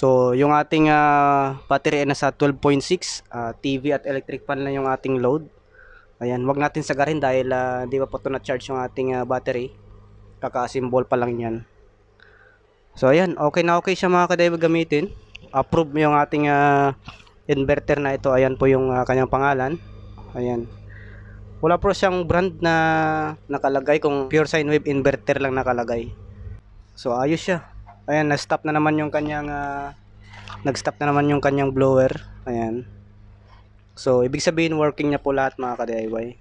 So, yung ating battery ay nasa 12.6, TV at electric fan lang yung ating load. Ayan, wag natin sagarin dahil di pa po ito na-charge yung ating battery. Kaka-symbol pa lang yan. So, ayan, okay na okay siya mga ka-diver gamitin. Approve yung ating inverter na ito. Ayan po yung kanyang pangalan. Ayan. Wala po siyang brand na nakalagay, kung pure sine wave inverter lang nakalagay. So, ayos siya. Ayan, na-stop na naman yung kanyang nag-stop na naman yung kanyang blower. Ayan. So, ibig sabihin working niya po lahat mga ka-DIY.